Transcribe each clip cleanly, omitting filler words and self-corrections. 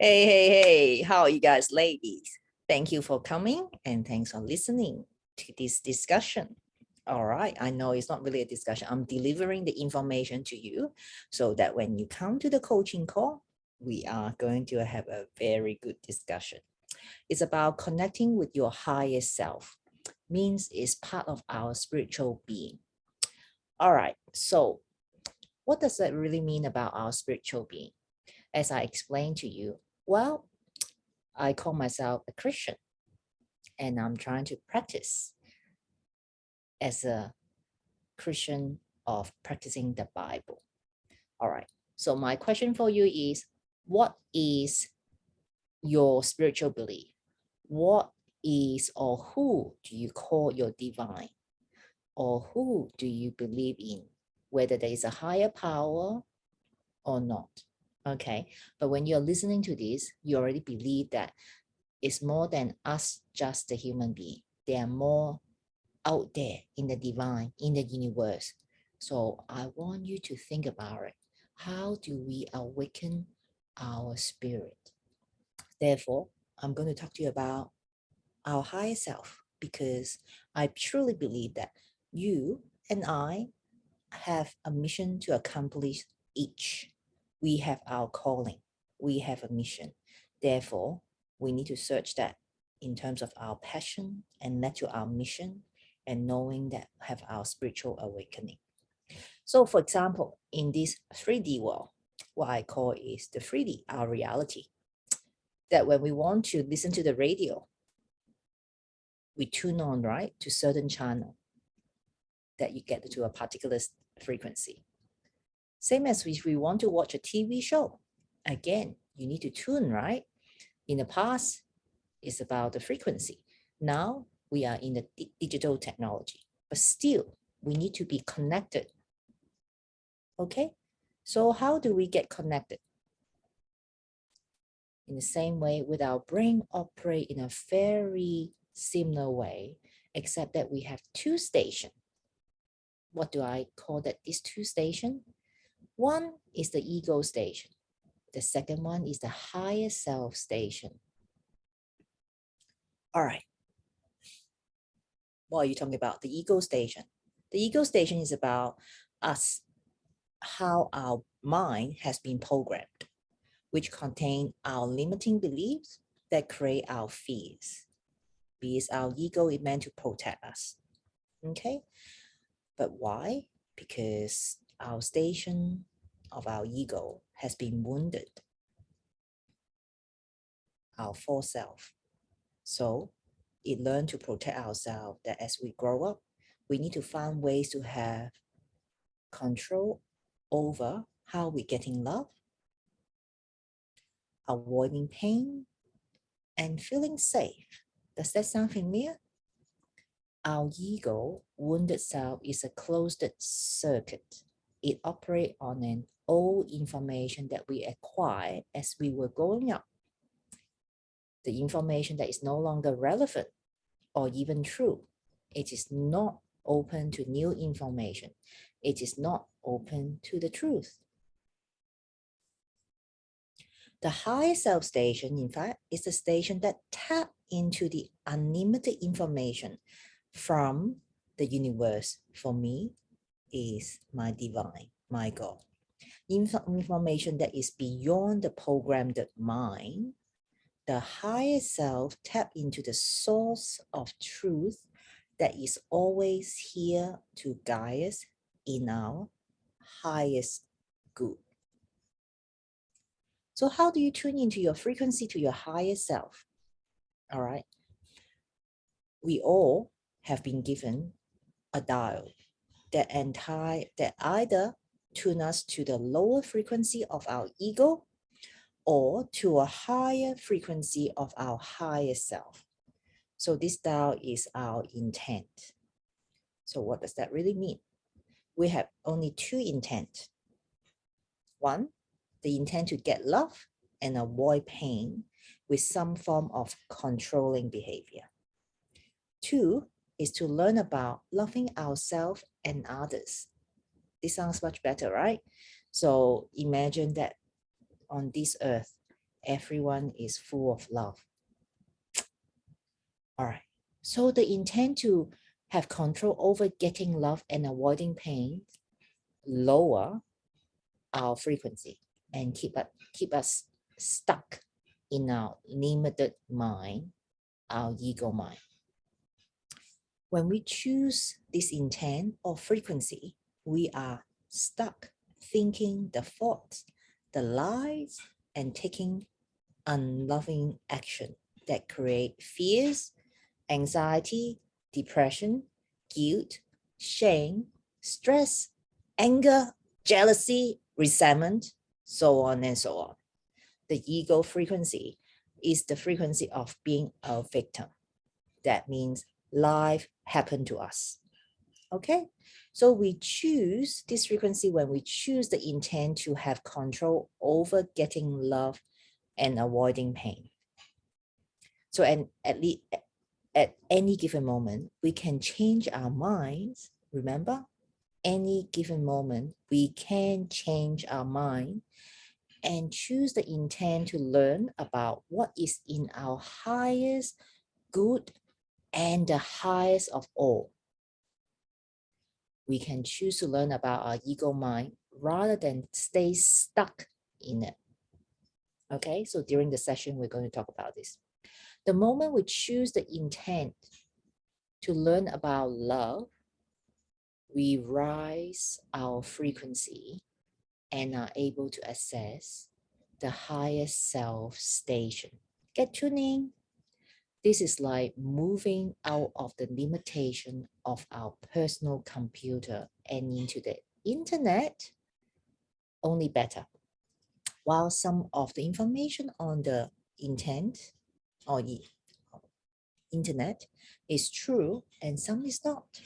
Hey, how are you guys, ladies? Thank you for coming and thanks for listening to this discussion. All right, I know it's not really a discussion. I'm delivering the information to you so that when you come to the coaching call, we are going to have a very good discussion. It's about connecting with your higher self, means it's part of our spiritual being. All right, so what does that really mean about our spiritual being? As I explained to you, well, I call myself a Christian and I'm trying to practice as a Christian of practicing the Bible. All right. So my question for you is, what is your spiritual belief? What is or who do you call your divine? Or who do you believe in? Whether there is a higher power or not. Okay. But when you're listening to this, you already believe that it's more than us, just the human being. There are more out there in the divine, in the universe. So I want you to think about it. How do we awaken our spirit? Therefore, I'm going to talk to you about our higher self because I truly believe that you and I have a mission to accomplish each. We have our calling. We have a mission. Therefore, we need to search that in terms of our passion and let to our mission and knowing that have our spiritual awakening. So for example, in this 3D world, what I call is the 3D, our reality, that when we want to listen to the radio, we tune on, right, to certain channel that you get to a particular frequency. Same as if we want to watch a TV show, again, you need to tune, right? In the past, it's about the frequency. Now we are in the digital technology, but still we need to be connected. Okay, so how do we get connected? In the same way, with our brain operate in a very similar way, except that we have two stations. What do I call that? These two stations? One is the ego station. The second one is the higher self station. All right. What are you talking about? The ego station. The ego station is about us, how our mind has been programmed, which contain our limiting beliefs that create our fears. Because our ego is meant to protect us. Okay? But why? Because our station of our ego has been wounded. Our false self. So it learned to protect ourselves that as we grow up, we need to find ways to have control over how we're getting love, avoiding pain, and feeling safe. Does that sound familiar? Our ego, wounded self, is a closed circuit. It operates on an old information that we acquired as we were growing up. The information that is no longer relevant or even true. It is not open to new information. It is not open to the truth. The higher self station, in fact, is the station that tap into the unlimited information from the universe. For me, is my divine, my God. Information that is beyond the programmed mind. The higher self tap into the source of truth that is always here to guide us in our highest good. So how do you tune into your frequency to your higher self? All right. We all have been given a dial that either tune us to the lower frequency of our ego or to a higher frequency of our higher self. So this dial is our intent. So what does that really mean? We have only two intent. One, the intent to get love and avoid pain with some form of controlling behavior. Two is to learn about loving ourselves and others. This sounds much better, right? So imagine that on this earth, everyone is full of love. All right. So the intent to have control over getting love and avoiding pain lower our frequency and keep us stuck in our limited mind, our ego mind. When we choose this intent or frequency, we are stuck thinking the thoughts, the lies, and taking unloving action that create fears, anxiety, depression, guilt, shame, stress, anger, jealousy, resentment, so on and so on. The ego frequency is the frequency of being a victim. That means life happened to us. Okay, so we choose this frequency when we choose the intent to have control over getting love and avoiding pain. So at any given moment, we can change our minds. Remember, any given moment, we can change our mind and choose the intent to learn about what is in our highest good and the highest of all. We can choose to learn about our ego mind rather than stay stuck in it. Okay, so during the session, we're going to talk about this. The moment we choose the intent to learn about love, we rise our frequency and are able to access the highest self station. Get tuning. This is like moving out of the limitation of our personal computer and into the internet, only better. While some of the information on the intent or the internet is true and some is not.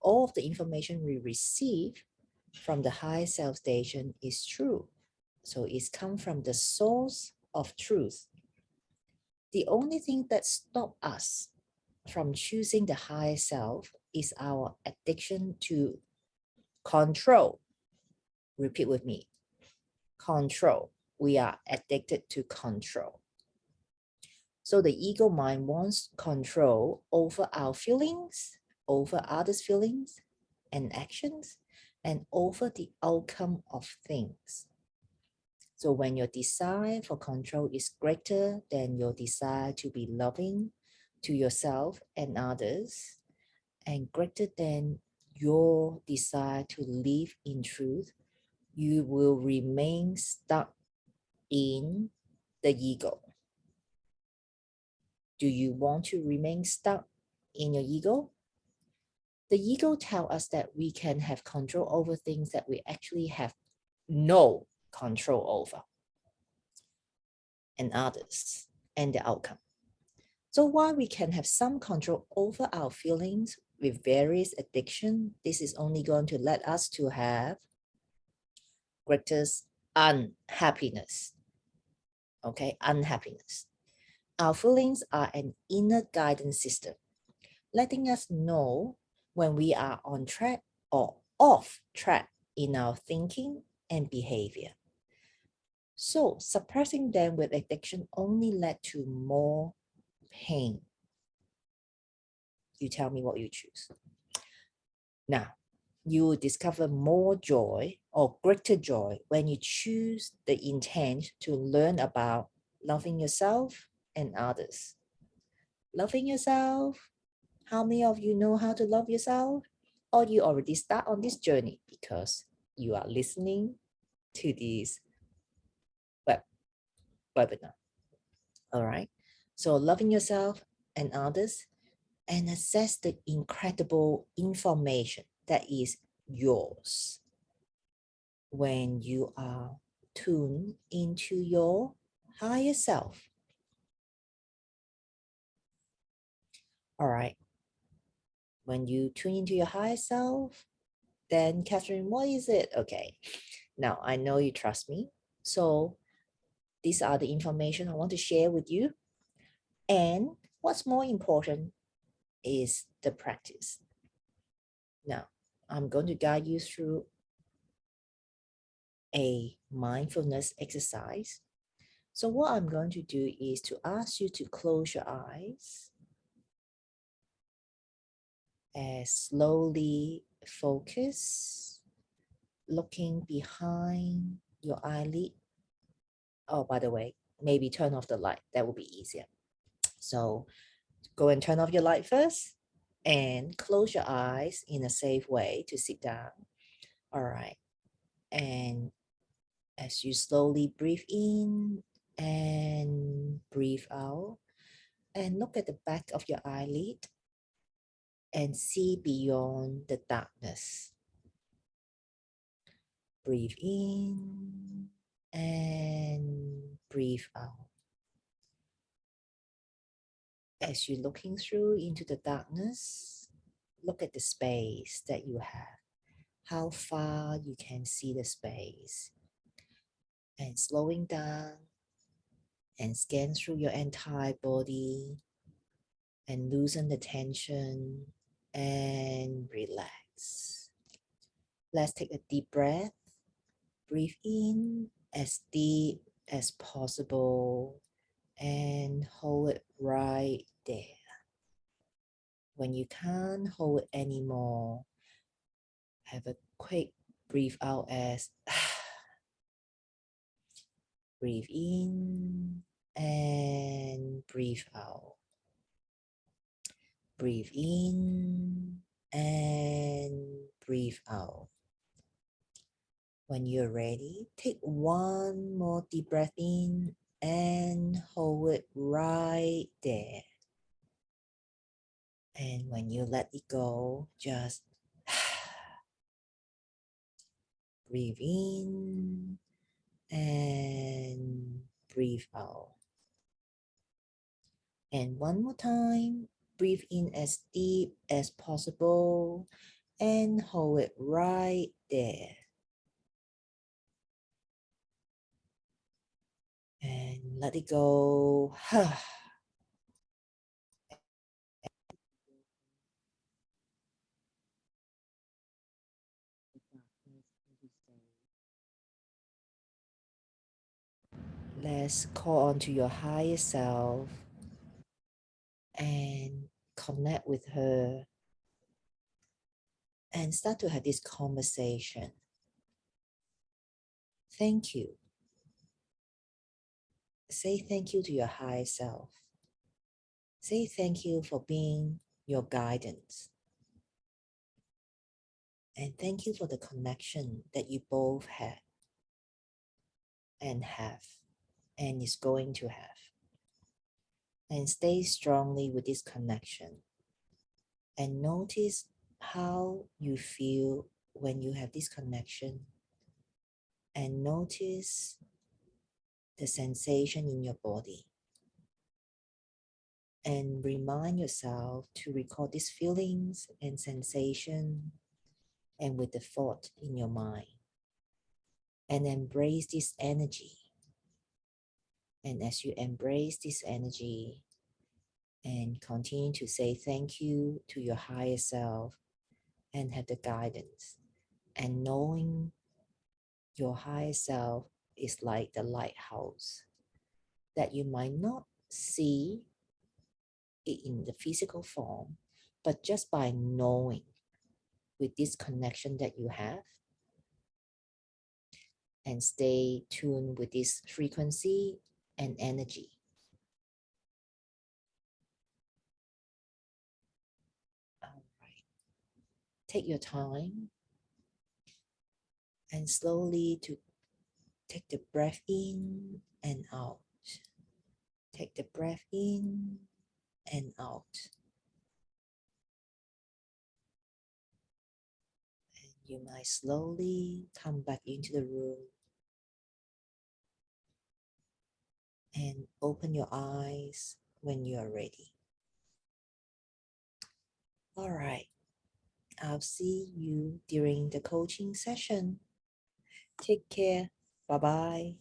All of the information we receive from the high self station is true. So it's come from the source of truth. The only thing that stops us from choosing the higher self is our addiction to control. Repeat with me. Control. We are addicted to control. So the ego mind wants control over our feelings, over others' feelings and actions, and over the outcome of things. So when your desire for control is greater than your desire to be loving to yourself and others, and greater than your desire to live in truth, you will remain stuck in the ego. Do you want to remain stuck in your ego? The ego tells us that we can have control over things that we actually have no control over, and others, and the outcome. So while we can have some control over our feelings with various addiction, this is only going to let us to have greatest unhappiness. Okay, unhappiness. Our feelings are an inner guidance system, letting us know when we are on track or off track in our thinking and behavior. So suppressing them with addiction only led to more pain. You tell me what you choose. Now, you will discover more joy or greater joy when you choose the intent to learn about loving yourself and others. Loving yourself. How many of you know how to love yourself? Or you already start on this journey because you are listening to this webinar. All right. So loving yourself and others, and access the incredible information that is yours when you are tuned into your higher self. All right. When you tune into your higher self, then Catherine, what is it? Okay. Now I know you trust me. So these are the information I want to share with you. And what's more important is the practice. Now, I'm going to guide you through a mindfulness exercise. So what I'm going to do is to ask you to close your eyes and slowly focus, looking behind your eyelid. Oh, by the way, maybe turn off the light. That will be easier. So go and turn off your light first and close your eyes in a safe way to sit down. All right. And as you slowly breathe in and breathe out, and look at the back of your eyelid and see beyond the darkness. Breathe in and breathe out. As you're looking through into the darkness, look at the space that you have, how far you can see the space, and slowing down and scan through your entire body and loosen the tension and relax. Let's take a deep breath. Breathe in as deep as possible and hold it right there. When you can't hold it anymore, have a quick breathe out as breathe in and breathe out. Breathe in and breathe out. When you're ready, take one more deep breath in and hold it right there. And when you let it go, just breathe in and breathe out. And one more time, breathe in as deep as possible and hold it right there. And let it go. Let's call on to your higher self and connect with her and start to have this conversation. Thank you. Say thank you to your higher self. Say thank you for being your guidance. And thank you for the connection that you both had and have and is going to have. And stay strongly with this connection. And notice how you feel when you have this connection. And notice the sensation in your body. And remind yourself to record these feelings and sensation and with the thought in your mind. And embrace this energy. And as you embrace this energy and continue to say thank you to your higher self and have the guidance, and knowing your higher self is like the lighthouse that you might not see it in the physical form, but just by knowing with this connection that you have and stay tuned with this frequency and energy. All right. Take your time and slowly to take the breath in and out. Take the breath in and out. And you might slowly come back into the room and open your eyes when you are ready. All right. I'll see you during the coaching session. Take care. Bye-bye.